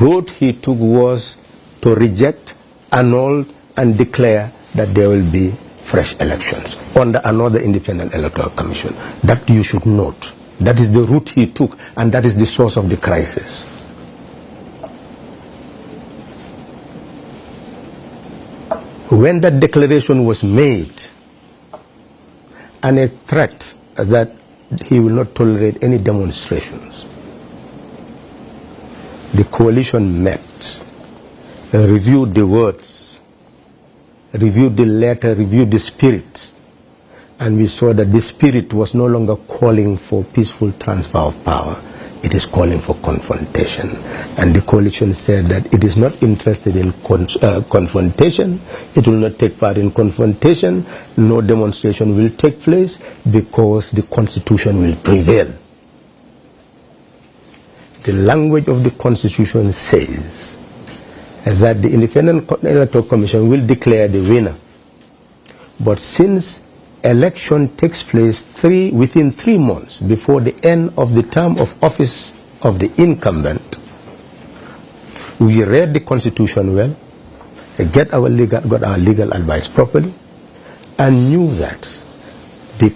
route he took was to reject, annul, and declare that there will be fresh elections under another independent electoral commission. That you should note. That is the route he took, and that is the source of the crisis. When that declaration was made, and a threat that he will not tolerate any demonstrations, the coalition met, reviewed the words, reviewed the letter, reviewed the spirit, and we saw that the spirit was no longer calling for peaceful transfer of power. It is calling for confrontation. And the coalition said that it is not interested in confrontation. It will not take part in confrontation. No demonstration will take place because the Constitution will prevail. The language of the Constitution says that the Independent Electoral Commission will declare the winner. But since election takes place within 3 months before the end of the term of office of the incumbent, we read the Constitution well, got our legal advice properly, and knew that the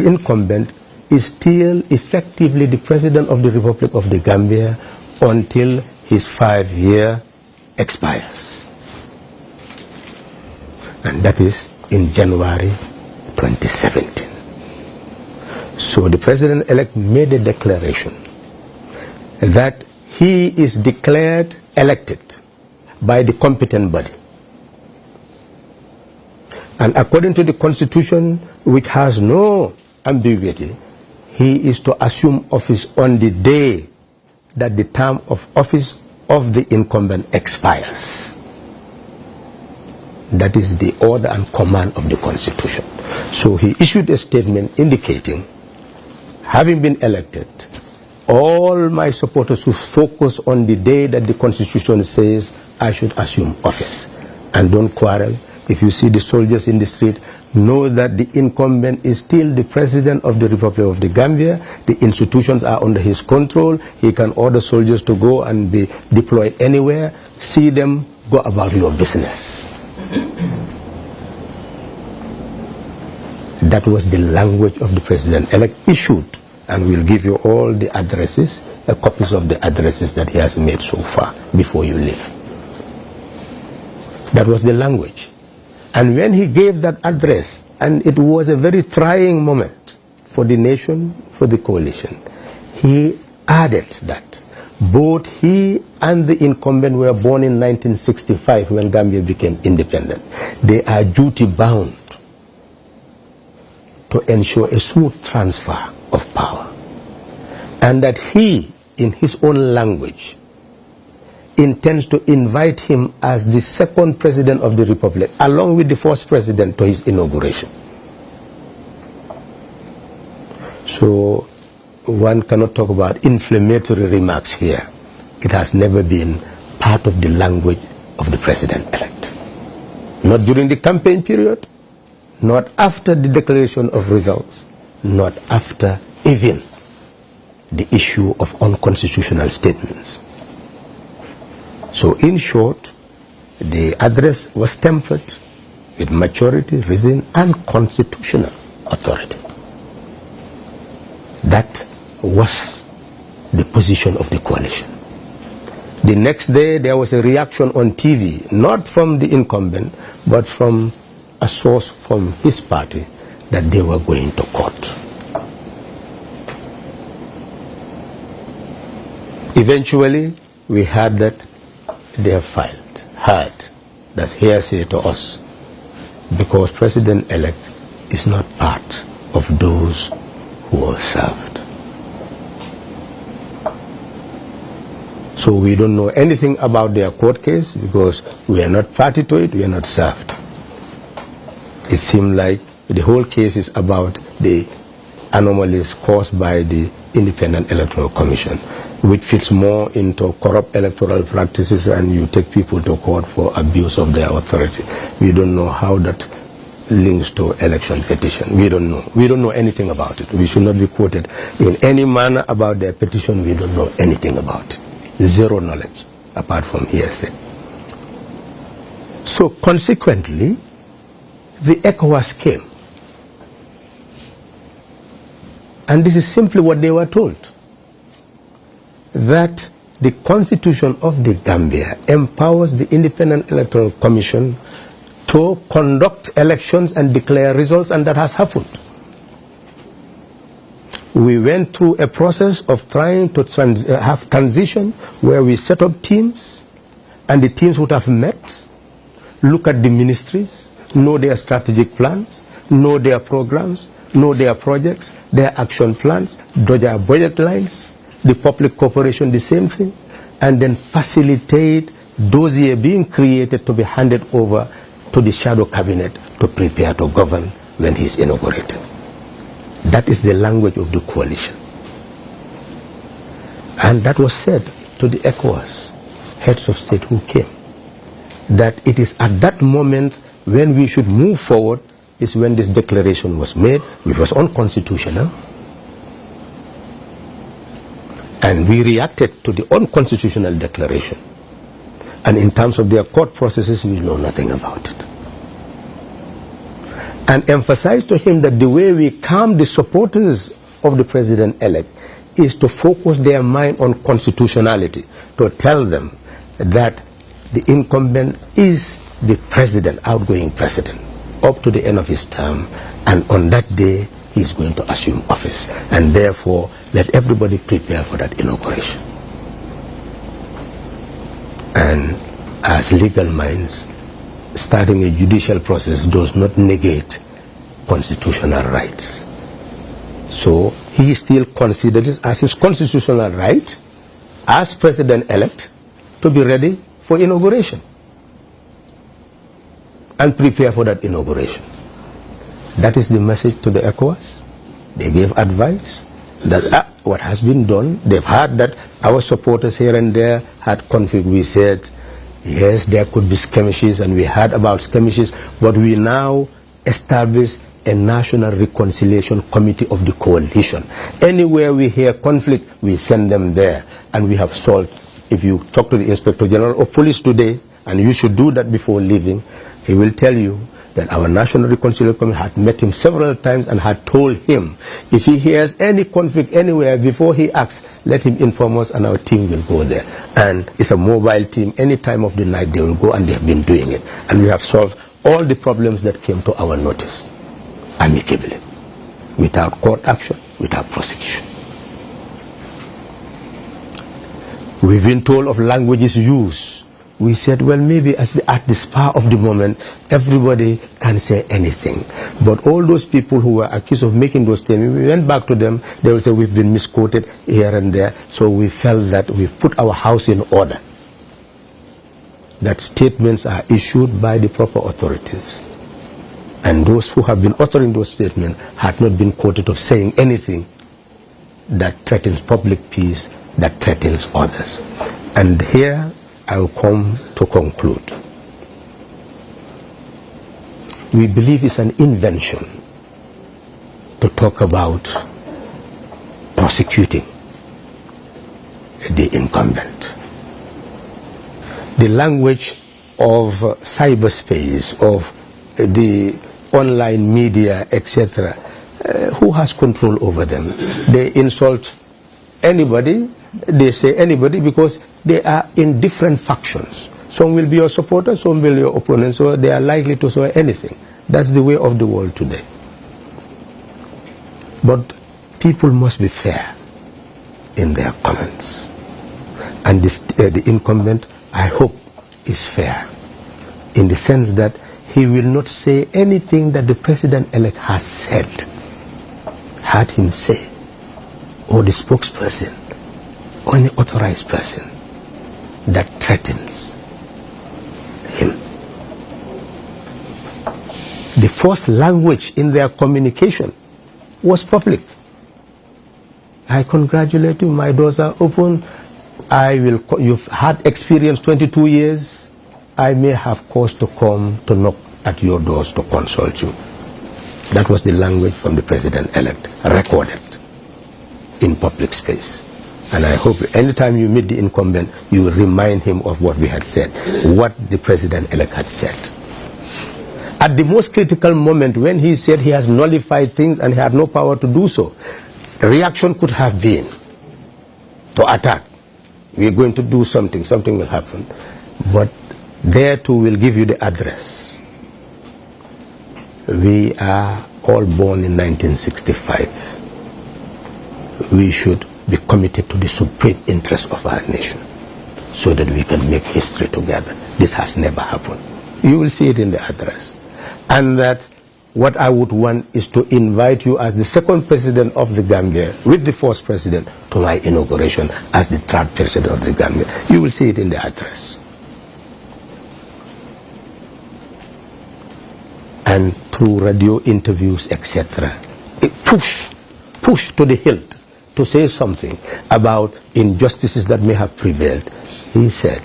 incumbent is still effectively the President of the Republic of the Gambia until his 5-year expires. And that is in January 2017. So the President-elect made a declaration that he is declared elected by the competent body. And according to the Constitution, which has no ambiguity, he is to assume office on the day that the term of office of the incumbent expires. That is the order and command of the Constitution. So he issued a statement indicating, having been elected, all my supporters should focus on the day that the Constitution says I should assume office. And don't quarrel. If you see the soldiers in the street, know that the incumbent is still the President of the Republic of the Gambia. The institutions are under his control. He can order soldiers to go and be deployed anywhere. See them, go about your business. That was the language of the President-elect issued, and we'll give you all the addresses, copies of the addresses that he has made so far before you leave. That was the language. And when he gave that address, and it was a very trying moment for the nation, for the coalition, he added that both he and the incumbent were born in 1965 when Gambia became independent. They are duty-bound to ensure a smooth transfer of power. And that he, in his own language, intends to invite him as the second president of the Republic, along with the first president, to his inauguration. So one cannot talk about inflammatory remarks here. It has never been part of the language of the President-elect. Not during the campaign period, not after the declaration of results, not after even the issue of unconstitutional statements. So in short, the address was tempered with maturity, reason, and constitutional authority. That was the position of the coalition. The next day there was a reaction on TV, not from the incumbent, but from a source from his party, that they were going to court. Eventually, we heard that they have heard. That's hearsay to us, because President-elect is not part of those who are served. So we don't know anything about their court case because we are not party to it, we are not served. It seemed like the whole case is about the anomalies caused by the Independent Electoral Commission, which fits more into corrupt electoral practices, and you take people to court for abuse of their authority. We don't know how that links to election petition. We don't know. We don't know anything about it. We should not be quoted in any manner about their petition. We don't know anything about it. Zero knowledge apart from hearsay. So consequently, the ECOWAS came. And this is simply what they were told. That the Constitution of the Gambia empowers the Independent Electoral Commission to conduct elections and declare results, and that has happened. We went through a process of trying to have transition where we set up teams, and the teams would have met, look at the ministries, know their strategic plans, know their programs, know their projects, their action plans, draw their budget lines, the public corporation the same thing, and then facilitate dossier being created to be handed over to the shadow cabinet to prepare to govern when he is inaugurated. That is the language of the coalition. And that was said to the ECOWAS heads of state who came, that it is at that moment when we should move forward is when this declaration was made, which was unconstitutional. And we reacted to the unconstitutional declaration. And in terms of their court processes, we know nothing about it. And emphasize to him that the way we calm the supporters of the president-elect is to focus their mind on constitutionality, to tell them that the incumbent is the president, outgoing president, up to the end of his term, and on that day he is going to assume office, and therefore let everybody prepare for that inauguration. And as legal minds, starting a judicial process does not negate constitutional rights. So he still considers it as his constitutional right as president-elect to be ready for inauguration and prepare for that inauguration. That is the message to the ECOWAS. They gave advice that what has been done, they've heard that our supporters here and there had conflict. We said, yes, there could be skirmishes, and we heard about skirmishes, but we now establish a National Reconciliation Committee of the coalition. Anywhere we hear conflict, we send them there, and we have solved. If you talk to the Inspector General of Police today, and you should do that before leaving, he will tell you that our National Reconciliation Committee had met him several times and had told him if he hears any conflict anywhere before he acts, let him inform us and our team will go there. And it's a mobile team. Any time of the night they will go, and they have been doing it. And we have solved all the problems that came to our notice amicably, without court action, without prosecution. We've been told of languages used. We said, well, maybe at the spur of the moment, everybody can say anything. But all those people who were accused of making those statements, we went back to them, they will say, we've been misquoted here and there. So we felt that we've put our house in order, that statements are issued by the proper authorities. And those who have been uttering those statements had not been quoted of saying anything that threatens public peace, that threatens others. And here I will come to conclude. We believe it's an invention to talk about prosecuting the incumbent. The language of cyberspace, of the online media, etc., who has control over them? They insult anybody, they say anybody, because they are in different factions. Some will be your supporters, some will be your opponents, so they are likely to say anything. That's the way of the world today. But people must be fair in their comments. And this, the incumbent, I hope, is fair in the sense that he will not say anything that the president-elect has said, had him say, or the spokesperson, or any authorized person that threatens him. The first language in their communication was public. I congratulate you, my doors are open. You've had experience 22 years. I may have cause to come to knock at your doors to consult you. That was the language from the president-elect, recorded in public space. And I hope anytime you meet the incumbent, you will remind him of what we had said, what the president-elect had said. At the most critical moment, when he said he has nullified things and he had no power to do so, the reaction could have been to attack. We are going to do something, something will happen. But there too will give you the address. We are all born in 1965. We should be committed to the supreme interest of our nation so that we can make history together. This has never happened. You will see it in the address. And that what I would want is to invite you as the second president of the Gambia with the first president to my inauguration as the third president of the Gambia. You will see it in the address. And through radio interviews, etc. Push to the hilt to say something about injustices that may have prevailed. He said,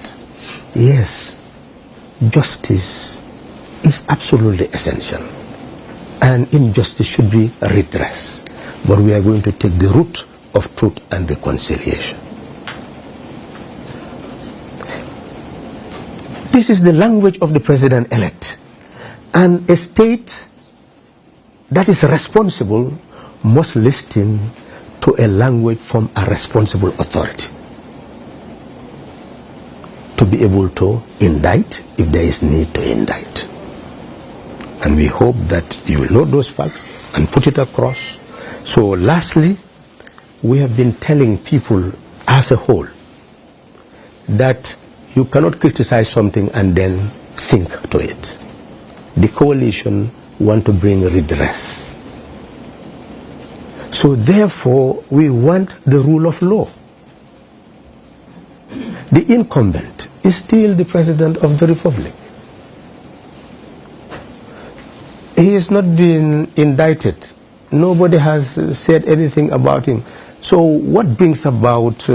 yes, justice is absolutely essential. And injustice should be redressed. But we are going to take the route of truth and reconciliation. This is the language of the president-elect. And a state that is responsible must listen to a language from a responsible authority to be able to indict if there is need to indict. And we hope that you will know those facts and put it across. So lastly, we have been telling people as a whole that you cannot criticize something and then sink to it. The coalition want to bring redress. So therefore, we want the rule of law. The incumbent is still the president of the republic. He has not been indicted. Nobody has said anything about him. So what brings about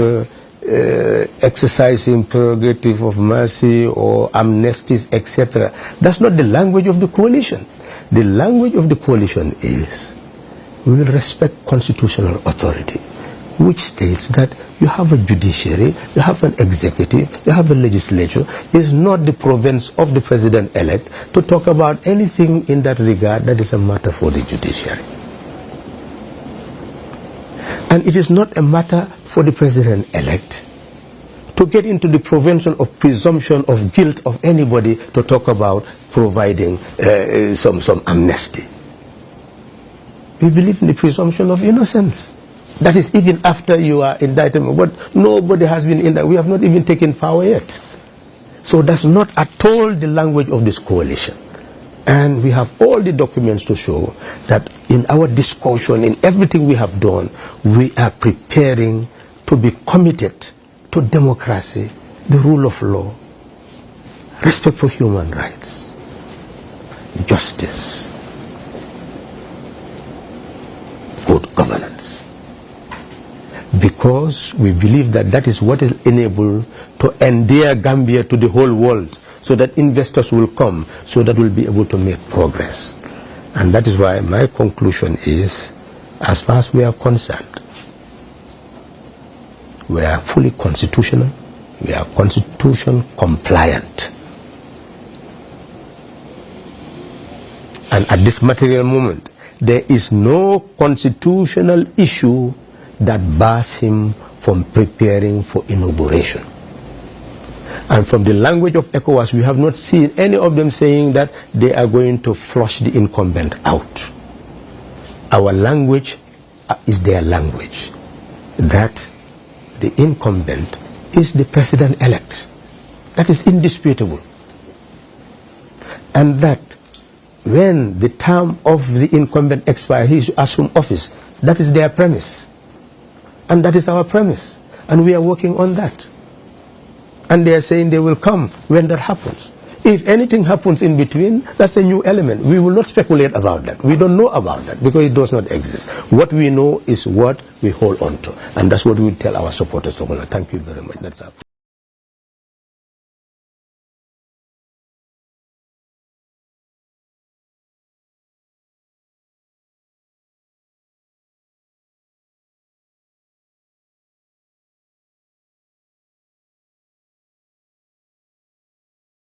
exercising prerogative of mercy or amnesties, etc.? That's not the language of the coalition. The language of the coalition is we will respect constitutional authority, which states that you have a judiciary, you have an executive, you have a legislature. It's not the province of the president-elect to talk about anything in that regard. That is a matter for the judiciary. And it is not a matter for the president-elect to get into the prevention of presumption of guilt of anybody to talk about providing some amnesty. We believe in the presumption of innocence. That is even after you are indicted. But nobody has been indicted. We have not even taken power yet. So that's not at all the language of this coalition. And we have all the documents to show that in our discussion, in everything we have done, we are preparing to be committed to democracy, the rule of law, respect for human rights, justice, good governance. Because we believe that that is what is enabled to endear Gambia to the whole world, so that investors will come, so that we'll be able to make progress. And that is why my conclusion is, as far as we are concerned, we are fully constitutional, we are constitution compliant. And at this material moment, there is no constitutional issue that bars him from preparing for inauguration. And from the language of ECOWAS, we have not seen any of them saying that they are going to flush the incumbent out. Our language is their language, that the incumbent is the president-elect. That is indisputable. And that when the term of the incumbent expires, he should assume office. That is their premise. And that is our premise. And we are working on that. And they are saying they will come when that happens. If anything happens in between, that's a new element. We will not speculate about that. We don't know about that because it does not exist. What we know is what we hold on to. And that's what we tell our supporters to hold on. Thank you very much. That's our